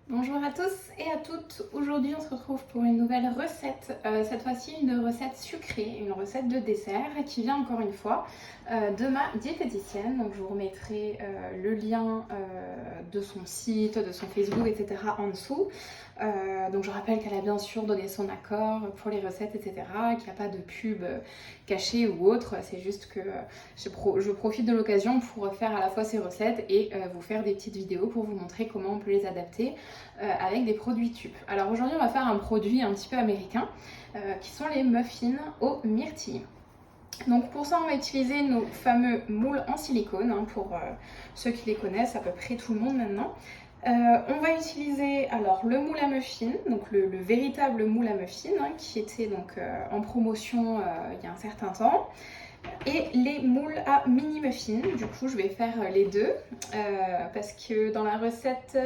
Bonjour à tous et à toutes, aujourd'hui on se retrouve pour une nouvelle recette, cette fois-ci une recette sucrée, une recette de dessert qui vient encore une fois de ma diététicienne. Donc je vous remettrai le lien de son site, de son Facebook, etc. en dessous. Donc je rappelle qu'elle a bien sûr donné son accord pour les recettes, etc. Qu'il n'y a pas de pub cachée ou autre, c'est juste que je profite de l'occasion pour faire à la fois ces recettes et vous faire des petites vidéos pour vous montrer comment on peut les adapter avec des produits tubes. Alors aujourd'hui on va faire un produit un petit peu américain qui sont les muffins aux myrtilles. Donc pour ça on va utiliser nos fameux moules en silicone, pour ceux qui les connaissent, à peu près tout le monde maintenant. On va utiliser alors le moule à muffins, donc le véritable moule à muffins qui était donc en promotion il y a un certain temps. Et les moules à mini muffins, du coup je vais faire les deux parce que dans la recette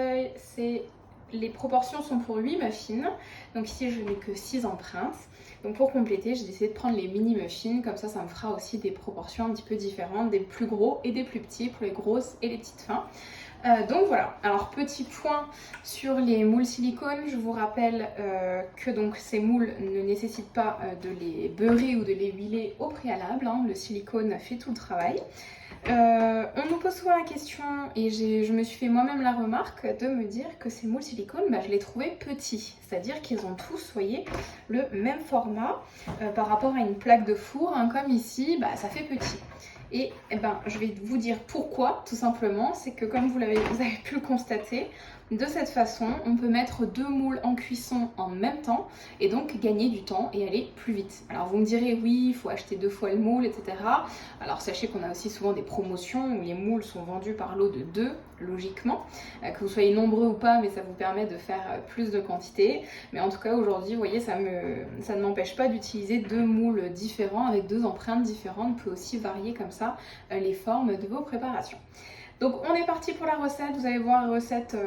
les proportions sont pour 8 muffins, donc ici je n'ai que 6 empreintes. Donc pour compléter, j'ai décidé de prendre les mini muffins, comme ça me fera aussi des proportions un petit peu différentes, des plus gros et des plus petits pour les grosses et les petites fins. Donc voilà, alors petit point sur les moules silicone, je vous rappelle que donc ces moules ne nécessitent pas de les beurrer ou de les huiler au préalable, le silicone fait tout le travail. On nous pose souvent la question, et je me suis fait moi-même la remarque de me dire que ces moules silicone, je les trouvais petits, c'est-à-dire qu'ils ont tous, voyez, le même format par rapport à une plaque de four, comme ici, ça fait petit. Et je vais vous dire pourquoi, tout simplement, c'est que comme vous avez pu le constater, de cette façon, on peut mettre 2 moules en cuisson en même temps et donc gagner du temps et aller plus vite. Alors vous me direz, oui, il faut acheter 2 fois le moule, etc. Alors sachez qu'on a aussi souvent des promotions où les moules sont vendus par lot de 2, logiquement, que vous soyez nombreux ou pas, mais ça vous permet de faire plus de quantité. Mais en tout cas, aujourd'hui, vous voyez, ça ne m'empêche pas d'utiliser 2 moules différents avec 2 empreintes différentes. Vous pouvez aussi varier comme ça les formes de vos préparations. Donc on est parti pour la recette, vous allez voir la recette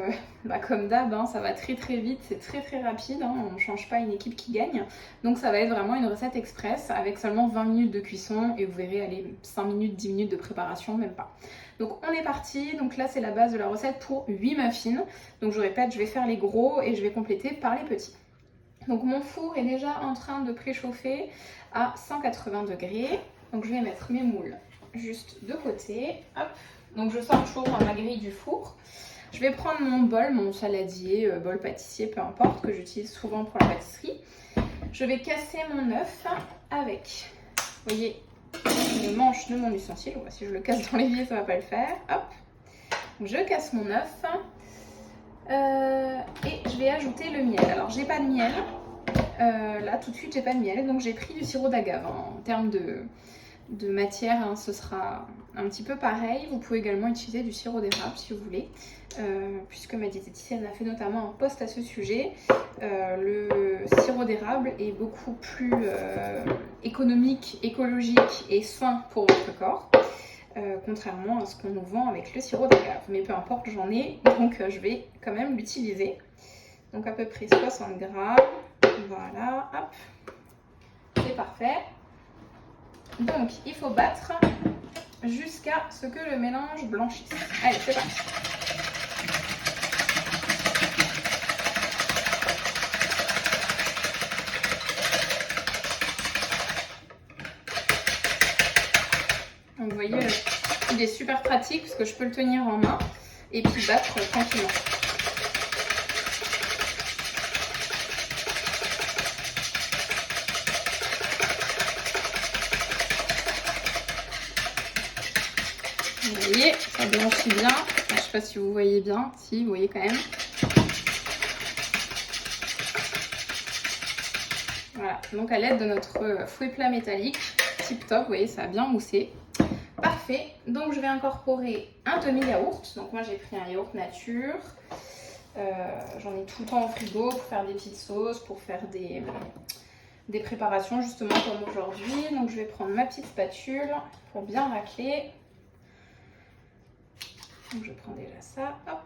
comme d'hab, ça va très très vite, c'est très très rapide, on ne change pas une équipe qui gagne. Donc ça va être vraiment une recette express avec seulement 20 minutes de cuisson et vous verrez aller 5 minutes, 10 minutes de préparation, même pas. Donc on est parti, donc là c'est la base de la recette pour 8 muffins. Donc je répète, je vais faire les gros et je vais compléter par les petits. Donc mon four est déjà en train de préchauffer à 180 degrés. Donc je vais mettre mes moules juste de côté, hop. Donc je sors toujours ma grille du four. Je vais prendre mon bol, mon saladier, bol pâtissier, peu importe, que j'utilise souvent pour la pâtisserie. Je vais casser mon œuf avec, vous voyez, le manche de mon ustensile. Bon, si je le casse dans l'évier, ça ne va pas le faire. Hop. Donc je casse mon œuf. Et je vais ajouter le miel. Alors j'ai pas de miel. Là tout de suite j'ai pas de miel. Donc j'ai pris du sirop d'agave. En termes de matière, ce sera un petit peu pareil. Vous pouvez également utiliser du sirop d'érable si vous voulez, puisque ma diététicienne a fait notamment un post à ce sujet. Le sirop d'érable est beaucoup plus économique, écologique et sain pour votre corps, contrairement à ce qu'on nous vend avec le sirop d'agave. Mais peu importe, j'en ai, donc je vais quand même l'utiliser. Donc à peu près 60 grammes. Voilà, hop, c'est parfait. Donc, il faut battre jusqu'à ce que le mélange blanchisse. Allez, c'est parti. Donc, vous voyez, il est super pratique parce que je peux le tenir en main et puis battre tranquillement. Vous voyez, ça blanchit bien. Je ne sais pas si vous voyez bien. Si, vous voyez quand même. Voilà, donc à l'aide de notre fouet plat métallique, tip top, vous voyez, ça a bien moussé. Parfait, donc je vais incorporer un demi-yaourt. Donc moi j'ai pris un yaourt nature. J'en ai tout le temps au frigo pour faire des petites sauces, pour faire des préparations justement comme aujourd'hui. Donc je vais prendre ma petite spatule pour bien racler. Donc je prends déjà ça, hop.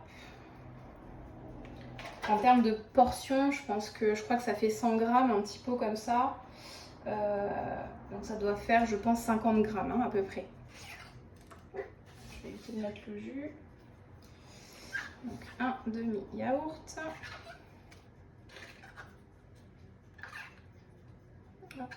En termes de portions, je crois que ça fait 100 grammes, un petit pot comme ça. Donc ça doit faire, je pense, 50 grammes à peu près. Je vais éviter de mettre le jus. Donc un demi-yaourt. Hop.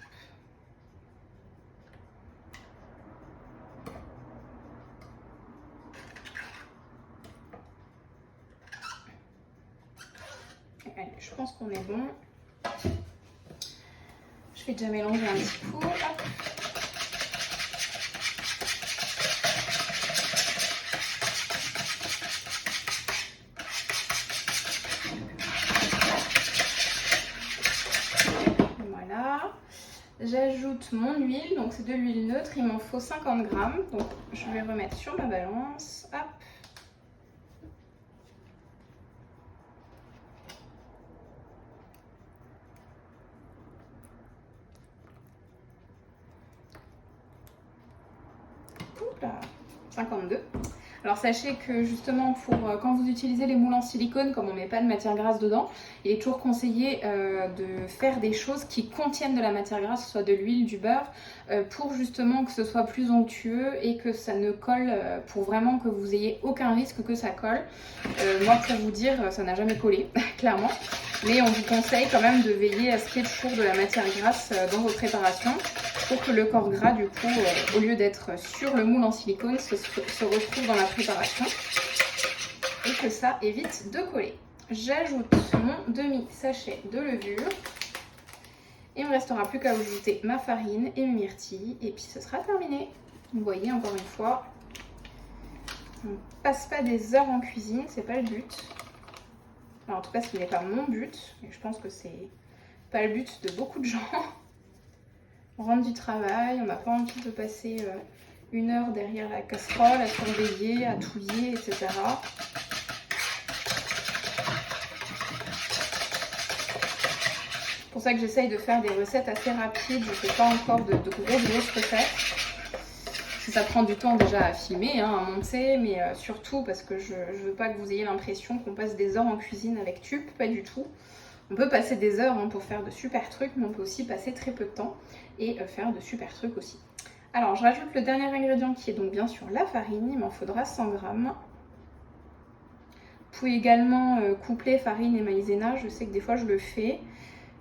Allez, je pense qu'on est bon. Je vais déjà mélanger un petit coup. Hop. Voilà. J'ajoute mon huile, donc c'est de l'huile neutre, il m'en faut 50 grammes. Donc je vais remettre sur ma balance. Hop. Là, 52. Alors sachez que justement quand vous utilisez les moules en silicone, comme on ne met pas de matière grasse dedans, il est toujours conseillé de faire des choses qui contiennent de la matière grasse, soit de l'huile, du beurre, pour justement que ce soit plus onctueux et que ça ne colle, pour vraiment que vous ayez aucun risque que ça colle. Moi pour vous dire, ça n'a jamais collé, clairement. Mais on vous conseille quand même de veiller à ce qu'il y ait toujours de la matière grasse dans vos préparations pour que le corps gras, du coup, au lieu d'être sur le moule en silicone, se retrouve dans la préparation et que ça évite de coller. J'ajoute mon demi-sachet de levure et il ne me restera plus qu'à ajouter ma farine et mes myrtilles et puis ce sera terminé. Vous voyez, encore une fois, on ne passe pas des heures en cuisine, c'est pas le but. Alors, en tout cas, ce n'est pas mon but, et je pense que c'est pas le but de beaucoup de gens. On rentre du travail, on n'a pas envie de passer une heure derrière la casserole à surveiller, à touiller, etc. C'est pour ça que j'essaye de faire des recettes assez rapides. Je ne fais pas encore de grosses recettes. Ça prend du temps déjà à filmer, à monter, mais surtout parce que je ne veux pas que vous ayez l'impression qu'on passe des heures en cuisine avec tube, pas du tout. On peut passer des heures pour faire de super trucs, mais on peut aussi passer très peu de temps et faire de super trucs aussi. Alors, je rajoute le dernier ingrédient qui est donc bien sûr la farine. Il m'en faudra 100 grammes. Vous pouvez également coupler farine et maïzena. Je sais que des fois je le fais.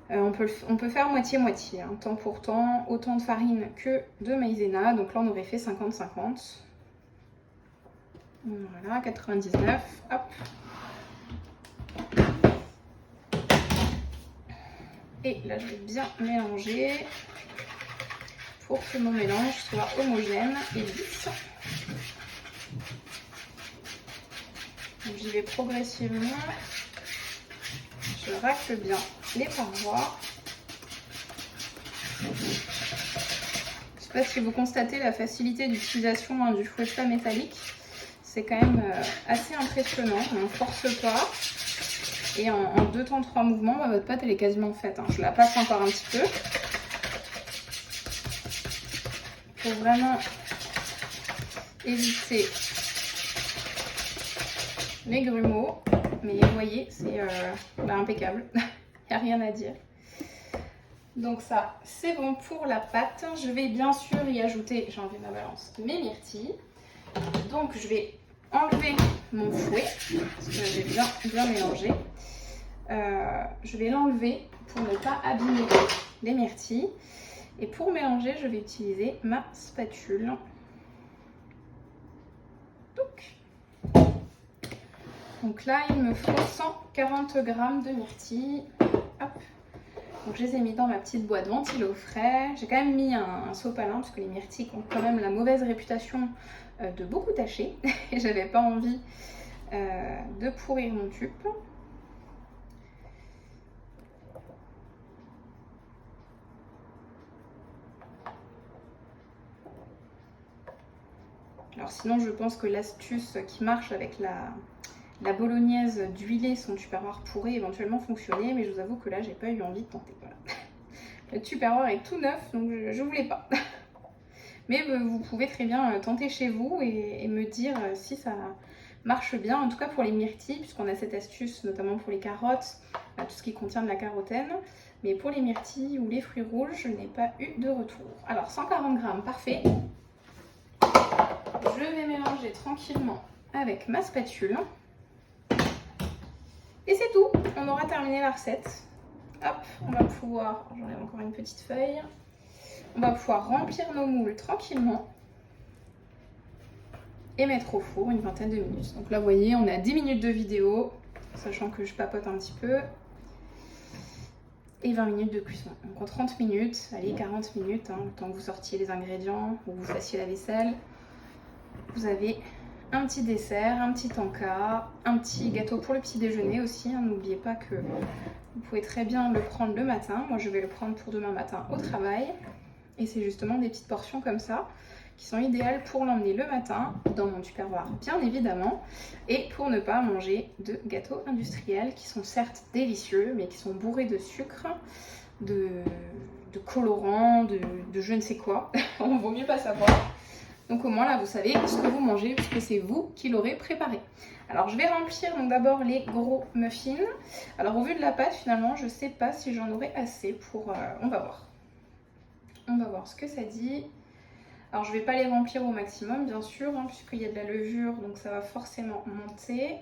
On peut faire moitié-moitié, temps pour temps, autant de farine que de maïzena. Donc là, on aurait fait 50-50. Voilà, 99. Hop. Et là, je vais bien mélanger pour que mon mélange soit homogène et lisse. J'y vais progressivement. Je racle bien les parois. Je ne sais pas si vous constatez la facilité d'utilisation du fouetteur métallique. C'est quand même assez impressionnant. On ne force pas. Et en 2 temps 3 mouvements, votre pâte elle est quasiment faite. Je la passe encore un petit peu. Pour vraiment éviter les grumeaux. Mais vous voyez, c'est impeccable. Il n'y a rien à dire. Donc ça, c'est bon pour la pâte. Je vais bien sûr y ajouter, j'ai enlevé ma balance, mes myrtilles. Donc je vais enlever mon fouet, parce que j'ai bien mélangé. Je vais l'enlever pour ne pas abîmer les myrtilles. Et pour mélanger, je vais utiliser ma spatule. Donc là, il me faut 140 g de myrtilles. Hop. Donc je les ai mis dans ma petite boîte ventilo frais. J'ai quand même mis un sopalin parce que les myrtilles ont quand même la mauvaise réputation de beaucoup tacher. Et j'avais pas envie de pourrir mon tube. Alors sinon, je pense que l'astuce qui marche avec la bolognaise d'huiler son tupperware pourrait éventuellement fonctionner, mais je vous avoue que là, j'ai pas eu envie de tenter. Voilà. Le tupperware est tout neuf, donc je voulais pas. Mais vous pouvez très bien tenter chez vous et me dire si ça marche bien, en tout cas pour les myrtilles, puisqu'on a cette astuce notamment pour les carottes, tout ce qui contient de la carotène. Mais pour les myrtilles ou les fruits rouges, je n'ai pas eu de retour. Alors 140 g, parfait. Je vais mélanger tranquillement avec ma spatule. Et c'est tout, on aura terminé la recette. Hop, on va pouvoir, j'enlève encore une petite feuille, on va pouvoir remplir nos moules tranquillement et mettre au four une vingtaine de minutes. Donc là, vous voyez, on est à 10 minutes de vidéo, sachant que je papote un petit peu. Et 20 minutes de cuisson. Donc en 30 minutes, allez 40 minutes, hein, le temps que vous sortiez les ingrédients ou que vous fassiez la vaisselle, vous avez un petit dessert, un petit encas, un petit gâteau pour le petit déjeuner aussi. Hein. N'oubliez pas que vous pouvez très bien le prendre le matin. Moi je vais le prendre pour demain matin au travail. Et c'est justement des petites portions comme ça qui sont idéales pour l'emmener le matin dans mon tupperware bien évidemment et pour ne pas manger de gâteaux industriels qui sont certes délicieux mais qui sont bourrés de sucre, de colorants, de je ne sais quoi. On vaut mieux pas savoir. Donc au moins là vous savez ce que vous mangez puisque c'est vous qui l'aurez préparé. Alors je vais remplir donc d'abord les gros muffins. Alors au vu de la pâte finalement je sais pas si j'en aurai assez pour... on va voir. On va voir ce que ça dit. Alors je ne vais pas les remplir au maximum bien sûr, hein, puisqu'il y a de la levure, donc ça va forcément monter.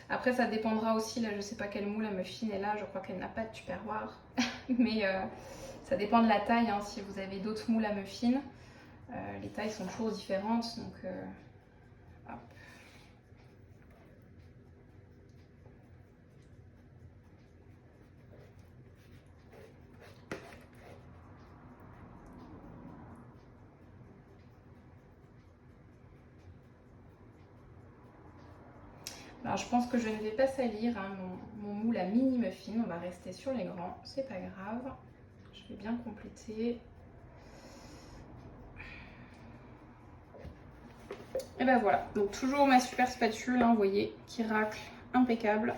Après ça dépendra aussi, là je ne sais pas quelle moule la muffin est là, je crois qu'elle n'a pas de tupperware. Mais ça dépend de la taille, hein, si vous avez d'autres moules à muffin. Les tailles sont toujours différentes, donc hop. Alors je pense que je ne vais pas salir hein, mon moule à mini muffin, on va rester sur les grands, c'est pas grave. Je vais bien compléter. Et ben voilà, donc toujours ma super spatule, hein, vous voyez, qui racle, impeccable.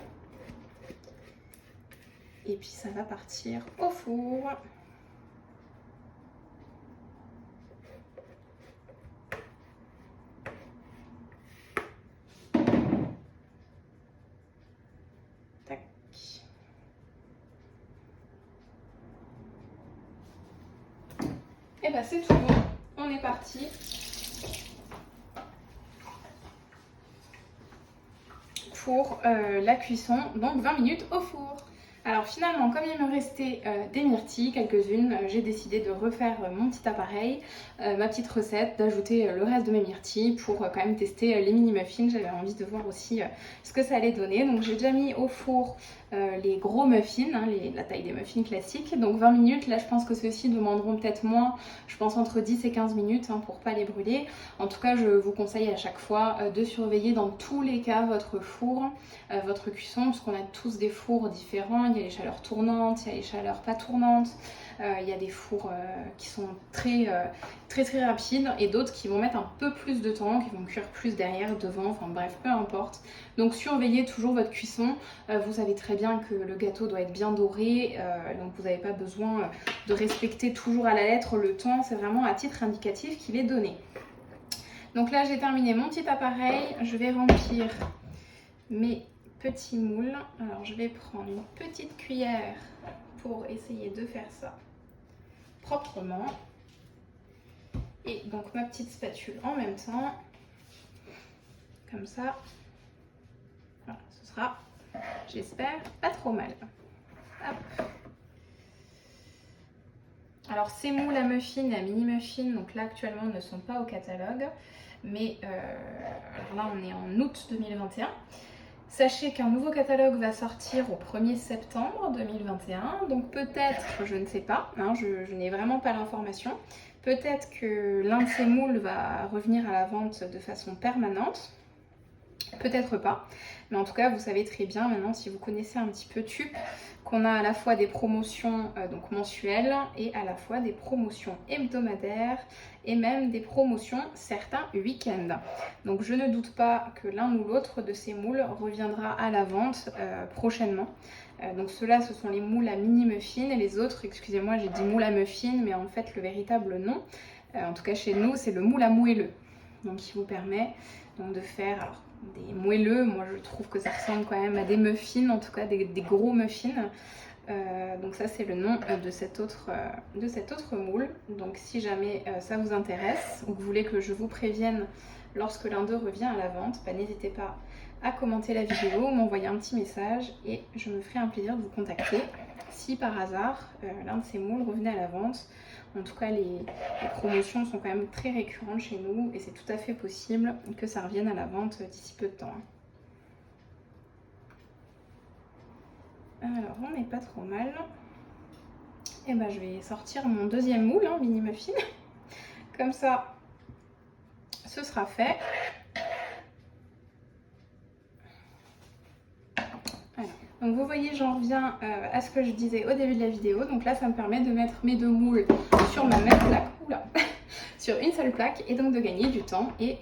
Et puis ça va partir au four. Tac. Et ben c'est tout bon, on est parti. Pour la cuisson, donc 20 minutes au four. Alors finalement, comme il me restait des myrtilles, quelques-unes, j'ai décidé de refaire mon petit appareil, ma petite recette, d'ajouter le reste de mes myrtilles pour quand même tester les mini muffins. J'avais envie de voir aussi ce que ça allait donner. Donc j'ai déjà mis au four les gros muffins, hein, la taille des muffins classiques. Donc 20 minutes, là je pense que ceux-ci demanderont peut-être moins, je pense entre 10 et 15 minutes hein, pour pas les brûler. En tout cas, je vous conseille à chaque fois de surveiller dans tous les cas votre four, votre cuisson, parce qu'on a tous des fours différents. Il y a les chaleurs tournantes, il y a les chaleurs pas tournantes, il y a des fours qui sont très rapides et d'autres qui vont mettre un peu plus de temps, qui vont cuire plus derrière, devant, enfin bref, peu importe. Donc surveillez toujours votre cuisson, vous savez très bien que le gâteau doit être bien doré, donc vous n'avez pas besoin de respecter toujours à la lettre le temps, c'est vraiment à titre indicatif qu'il est donné. Donc là j'ai terminé mon petit appareil, je vais remplir mes petits moules. Alors je vais prendre une petite cuillère pour essayer de faire ça proprement. Et donc ma petite spatule en même temps. Comme ça. Voilà, ce sera, j'espère, pas trop mal. Hop. Alors ces moules à muffins, à mini muffins, donc là actuellement ne sont pas au catalogue. Mais alors là on est en août 2021. Sachez qu'un nouveau catalogue va sortir au 1er septembre 2021, donc peut-être, je ne sais pas, hein, je n'ai vraiment pas l'information, peut-être que l'un de ces moules va revenir à la vente de façon permanente, peut-être pas, mais en tout cas vous savez très bien maintenant si vous connaissez un petit peu Tup qu'on a à la fois des promotions donc mensuelles et à la fois des promotions hebdomadaires et même des promotions certains week-ends. Donc je ne doute pas que l'un ou l'autre de ces moules reviendra à la vente prochainement. Donc ceux-là ce sont les moules à mini muffins et les autres, excusez-moi j'ai dit moule à muffins mais en fait le véritable nom, en tout cas chez nous c'est le moule à moelleux. Donc qui vous permet donc de faire alors, des moelleux, moi je trouve que ça ressemble quand même à des muffins, en tout cas des gros muffins. Donc ça c'est le nom de cet autre moule. Donc si jamais ça vous intéresse ou que vous voulez que je vous prévienne lorsque l'un d'eux revient à la vente, bah, n'hésitez pas à commenter la vidéo, m'envoyer un petit message et je me ferai un plaisir de vous contacter si par hasard l'un de ces moules revenait à la vente. En tout cas, les promotions sont quand même très récurrentes chez nous et c'est tout à fait possible que ça revienne à la vente d'ici peu de temps. Alors, on n'est pas trop mal. Et ben, je vais sortir mon deuxième moule, mini muffin. Comme ça, ce sera fait. Alors, donc vous voyez, j'en reviens à ce que je disais au début de la vidéo. Donc là, ça me permet de mettre mes deux moules sur ma même plaque, sur une seule plaque, et donc de gagner du temps et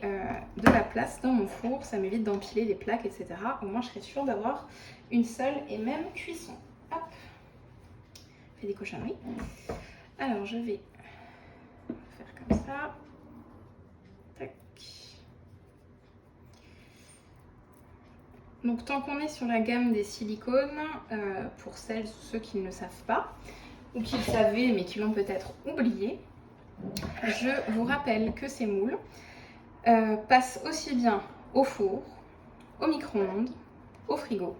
de la place dans mon four. Ça m'évite d'empiler les plaques, etc. Au moins, je serai sûre d'avoir une seule et même cuisson. Hop, je fais des cochonneries. Alors, je vais faire comme ça. Tac. Donc tant qu'on est sur la gamme des silicones, pour celles ou ceux qui ne le savent pas, ou qui le savaient mais qui l'ont peut-être oublié, je vous rappelle que ces moules passent aussi bien au four, au micro-ondes, au frigo,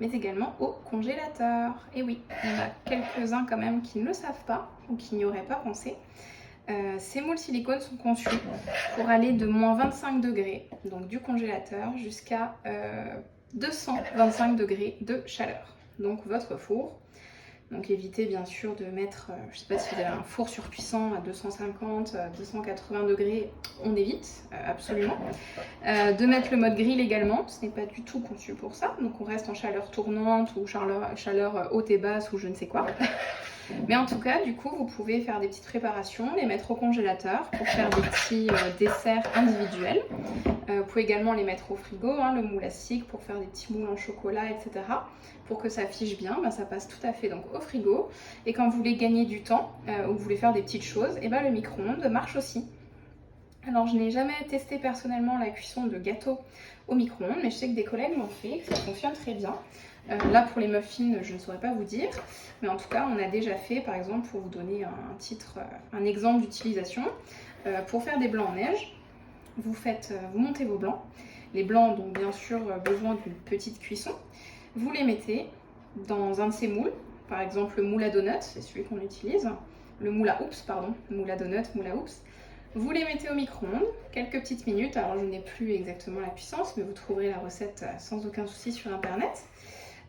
mais également au congélateur. Et oui, il y en a quelques-uns quand même qui ne le savent pas ou qui n'y auraient pas pensé. Ces moules silicone sont conçus pour aller de moins 25 degrés, donc du congélateur, jusqu'à 225 degrés de chaleur, donc votre four. Donc évitez bien sûr de mettre, je ne sais pas si vous avez un four surcuissant à 250, 280 degrés, on évite absolument. De mettre le mode grill également, ce n'est pas du tout conçu pour ça, donc on reste en chaleur tournante ou chaleur haute et basse ou je ne sais quoi. Mais en tout cas, du coup, vous pouvez faire des petites préparations, les mettre au congélateur pour faire des petits desserts individuels. Vous pouvez également les mettre au frigo, le moule à cig pour faire des petits moules en chocolat, etc. Pour que ça fiche bien, ça passe tout à fait donc au frigo. Et quand vous voulez gagner du temps ou vous voulez faire des petites choses, et le micro-ondes marche aussi. Alors, je n'ai jamais testé personnellement la cuisson de gâteaux au micro-ondes, mais je sais que des collègues l'ont fait et que ça fonctionne très bien. Là, pour les muffins, je ne saurais pas vous dire, mais en tout cas, on a déjà fait, par exemple, pour vous donner un exemple d'utilisation, pour faire des blancs en neige, vous montez vos blancs. Les blancs ont bien sûr besoin d'une petite cuisson. Vous les mettez dans un de ces moules, par exemple le moule à donuts, c'est celui qu'on utilise, le moule à oups, pardon, moule à donuts, moule à oups. Vous les mettez au micro-ondes, quelques petites minutes, alors je n'ai plus exactement la puissance, mais vous trouverez la recette sans aucun souci sur internet.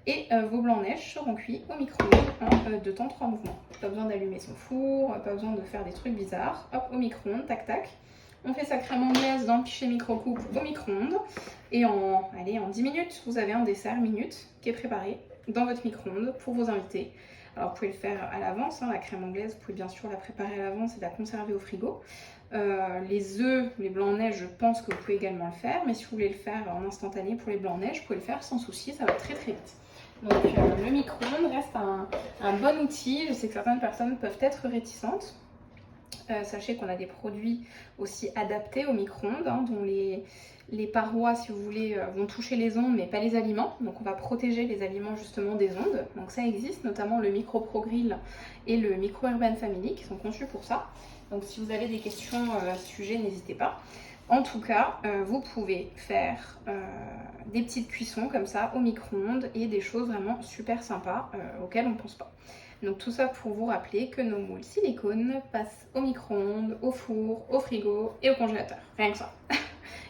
Et vos blancs en neige seront cuits au micro-ondes en 2 temps 3 mouvements. Pas besoin d'allumer son four, pas besoin de faire des trucs bizarres. Hop, au micro-ondes, tac tac. On fait sa crème anglaise dans le pichet micro-coupe au micro-ondes. Et en 10 minutes, vous avez un dessert minute qui est préparé dans votre micro-ondes pour vos invités. Alors vous pouvez le faire à l'avance, la crème anglaise, vous pouvez bien sûr la préparer à l'avance et la conserver au frigo. Les œufs, les blancs en neige, je pense que vous pouvez également le faire. Mais si vous voulez le faire en instantané pour les blancs en neige, vous pouvez le faire sans souci, ça va très très vite. Donc le micro-ondes reste un bon outil. Je sais que certaines personnes peuvent être réticentes. Sachez qu'on a des produits aussi adaptés au micro-ondes, dont les parois, si vous voulez, vont toucher les ondes mais pas les aliments. Donc on va protéger les aliments justement des ondes. Donc ça existe, notamment le Micro Pro Grill et le Micro Urban Family qui sont conçus pour ça. Donc si vous avez des questions à ce sujet, n'hésitez pas. En tout cas, vous pouvez faire des petites cuissons comme ça au micro-ondes et des choses vraiment super sympas auxquelles on ne pense pas. Donc tout ça pour vous rappeler que nos moules silicone passent au micro-ondes, au four, au frigo et au congélateur. Rien que ça.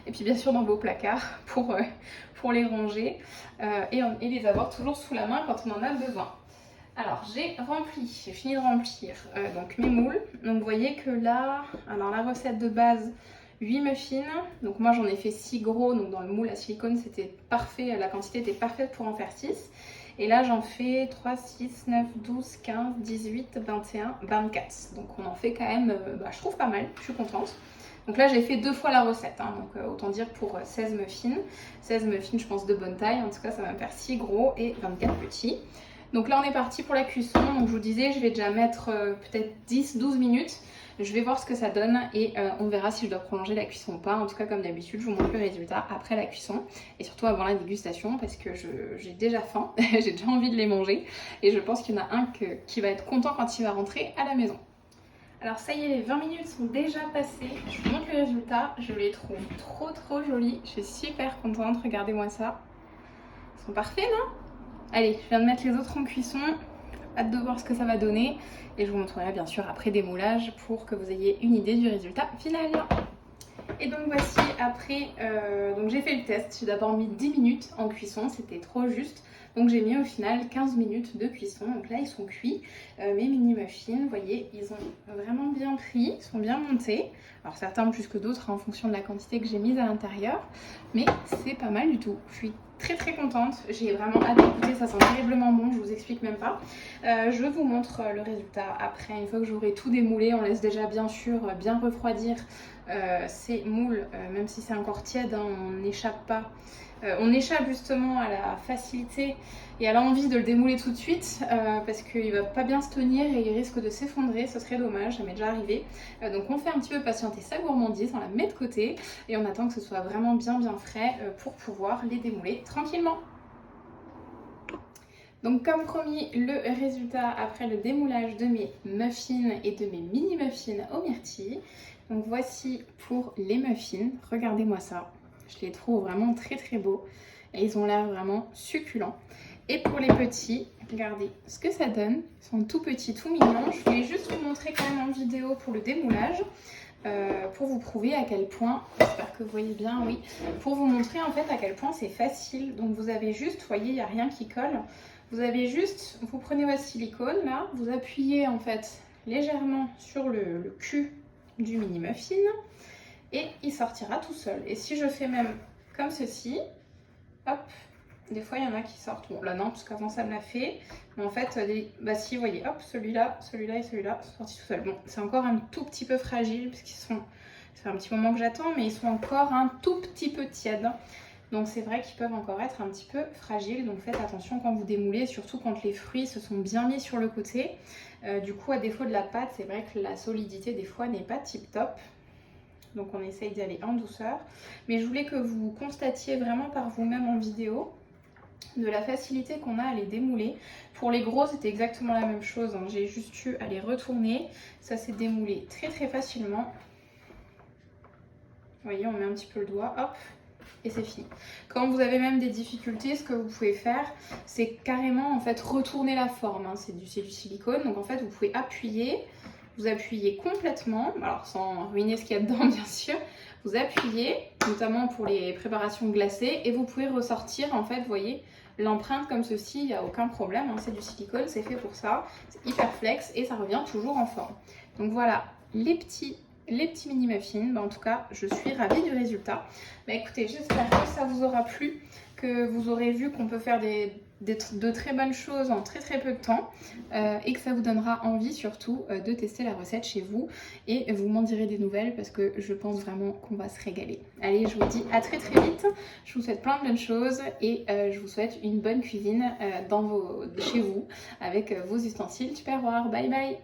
Et puis bien sûr dans vos placards pour les ranger et les avoir toujours sous la main quand on en a besoin. Alors j'ai fini de remplir donc mes moules. Donc vous voyez que là, alors la recette de base, 8 muffins, donc moi j'en ai fait 6 gros, donc dans le moule à silicone c'était parfait, la quantité était parfaite pour en faire 6. Et là j'en fais 3, 6, 9, 12, 15, 18, 21, 24. Donc on en fait quand même, je trouve pas mal, je suis contente. Donc là j'ai fait 2 fois la recette, donc autant dire pour 16 muffins. 16 muffins je pense de bonne taille, en tout cas ça va me faire 6 gros et 24 petits. Donc là on est parti pour la cuisson, donc je vous disais je vais déjà mettre peut-être 10-12 minutes. Je vais voir ce que ça donne et on verra si je dois prolonger la cuisson ou pas. En tout cas, comme d'habitude, je vous montre le résultat après la cuisson et surtout avant la dégustation parce que j'ai déjà faim, j'ai déjà envie de les manger et je pense qu'il y en a un qui va être content quand il va rentrer à la maison. Alors ça y est, les 20 minutes sont déjà passées. Je vous montre le résultat. Je les trouve trop jolis. Je suis super contente. Regardez-moi ça. Ils sont parfaits, non? Allez, je viens de mettre les autres en cuisson. Hâte de voir ce que ça va donner. Et je vous montrerai bien sûr après démoulage pour que vous ayez une idée du résultat final. Et donc voici après, donc j'ai fait le test. J'ai d'abord mis 10 minutes en cuisson. C'était trop juste. Donc j'ai mis au final 15 minutes de cuisson. Donc là ils sont cuits. Mes mini muffins, vous voyez, ils ont vraiment bien pris, ils sont bien montés. Alors certains plus que d'autres en fonction de la quantité que j'ai mise à l'intérieur. Mais c'est pas mal du tout. Je suis très contente. J'ai vraiment hâte d'écouter, ça sent terriblement bon, je vous explique même pas. Je vous montre le résultat après, une fois que j'aurai tout démoulé. On laisse déjà bien sûr bien refroidir ces moules, même si c'est encore tiède, hein, on n'échappe pas. On échappe justement à la facilité et à l'envie de le démouler tout de suite parce qu'il va pas bien se tenir et il risque de s'effondrer, ce serait dommage, ça m'est déjà arrivé. Donc on fait un petit peu patienter sa gourmandise, on la met de côté et on attend que ce soit vraiment bien frais pour pouvoir les démouler tranquillement. Donc comme promis, le résultat après le démoulage de mes muffins et de mes mini muffins aux myrtilles. Donc voici pour les muffins, regardez-moi ça. Je les trouve vraiment très beaux et ils ont l'air vraiment succulents. Et pour les petits, regardez ce que ça donne. Ils sont tout petits, tout mignons. Je voulais juste vous montrer quand même en vidéo pour le démoulage. Pour vous prouver à quel point, j'espère que vous voyez bien, oui, pour vous montrer en fait à quel point c'est facile. Donc vous avez juste, vous voyez, il n'y a rien qui colle. Vous avez juste, vous prenez votre silicone là, vous appuyez en fait légèrement sur le cul du mini muffin et il sortira tout seul. Et si je fais même comme ceci, hop, des fois il y en a qui sortent. Bon là non, parce qu'avant ça me l'a fait. Mais en fait, bah si, vous voyez, hop, celui-là et celui-là sont sortis tout seuls. Bon, c'est encore un tout petit peu fragile parce qu'ils sont, ça fait un petit moment que j'attends, mais ils sont encore un tout petit peu tièdes. Donc c'est vrai qu'ils peuvent encore être un petit peu fragiles. Donc faites attention quand vous démoulez, surtout quand les fruits se sont bien mis sur le côté. Du coup, à défaut de la pâte, c'est vrai que la solidité des fois n'est pas tip top. Donc on essaye d'y aller en douceur. Mais je voulais que vous constatiez vraiment par vous-même en vidéo de la facilité qu'on a à les démouler. Pour les gros, c'était exactement la même chose, hein. J'ai juste eu à les retourner. Ça s'est démoulé très facilement. Vous voyez, on met un petit peu le doigt, hop, et c'est fini. Quand vous avez même des difficultés, ce que vous pouvez faire, c'est carrément en fait retourner la forme, hein. C'est du silicone, donc en fait vous pouvez appuyer, vous appuyez complètement, alors sans ruiner ce qu'il y a dedans bien sûr, vous appuyez, notamment pour les préparations glacées, et vous pouvez ressortir en fait, vous voyez, l'empreinte comme ceci, il n'y a aucun problème, hein. C'est du silicone, c'est fait pour ça, c'est hyper flex et ça revient toujours en forme. Donc voilà, les petits mini muffins, en tout cas je suis ravie du résultat. Écoutez, j'espère que ça vous aura plu, que vous aurez vu qu'on peut faire de très bonnes choses en très peu de temps et que ça vous donnera envie surtout de tester la recette chez vous et vous m'en direz des nouvelles parce que je pense vraiment qu'on va se régaler. Allez, je vous dis à très vite, je vous souhaite plein de bonnes choses et je vous souhaite une bonne cuisine chez vous avec vos ustensiles tupperware. Bye bye.